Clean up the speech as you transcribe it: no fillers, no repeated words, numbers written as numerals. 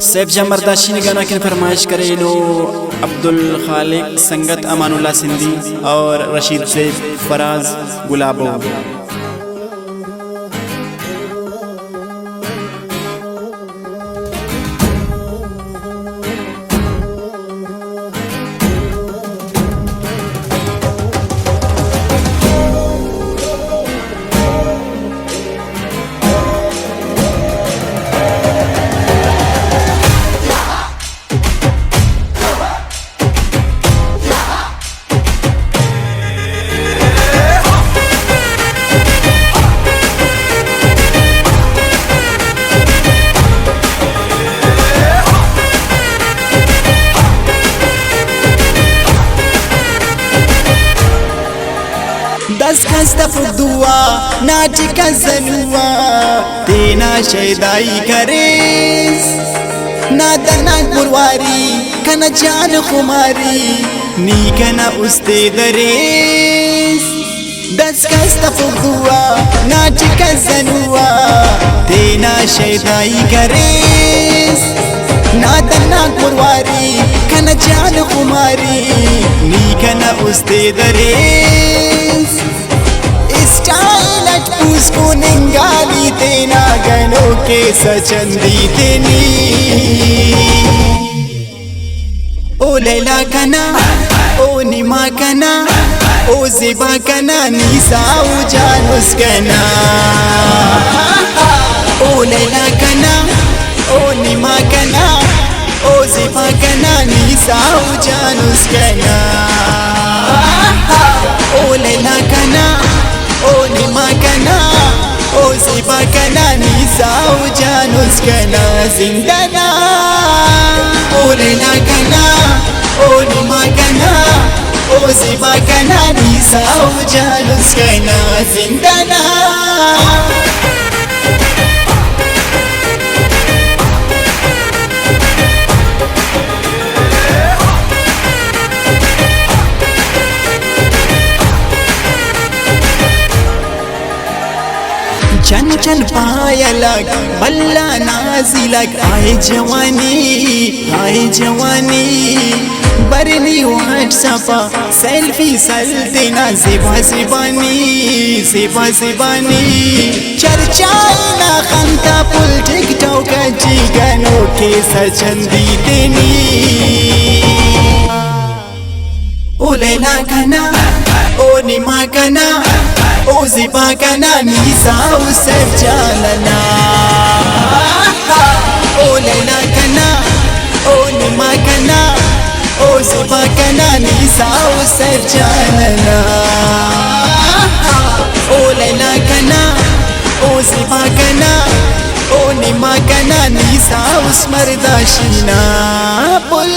सैफ जमरदाशी ने गाना की फरमाइश करे लो अब्दुल खालिक संगत अमानुल्लाह सिंधी और रशीद सैफ फराज गुलाबो। दस खस्तफ दुआ नाटिका जनुआ तेना शैदाई करेस नादना गुरवारी कना जान खुमारी नी कना उस्ते दरेस। दस खस्तफ दुआ नाटिका जनुआ तेना शैदाई करेस नादना गुरवारी कना जान खुमारी नी कना उस्ते दरेस। स्टाइल उसको निंगाली तेना गनों के सचंदी तेनी ओ लैला कना ओ निमा कना ओ ज़िबा कना निसा ओ जानूस कना ओ लैला कना ओ निमा कना ओ ज़िबा कना निसा ओ जानूस कना ओ लैला कना ओ निमा कना ओ ज़िबा कना निसा ओ जानूस कना जिंदना ओ लैला कना ओ निमा कना ओ ज़िबा कना निसा ओ जानूस कना जिंदना। चन चन पायलक बल्ला नाजिलक आए जवानी बरनी व्हाट्सअपा सेल्फी सलतेना ज़िबा ज़िबानी चर्चा ना खंता पुल टिकटॉक जीगनों के सचंदी तेनी ओ लैला कना ओ निमा कना ओ ज़िबा कना निसा ओ सैफ जानना ओ लैला कना ओ निमा कना ओ ज़िबा कना निसा ओ सैफ जानना ओ लैला कना ओ ज़िबा कना ओ निमा कना निसा उस मर्दाशिना पुल।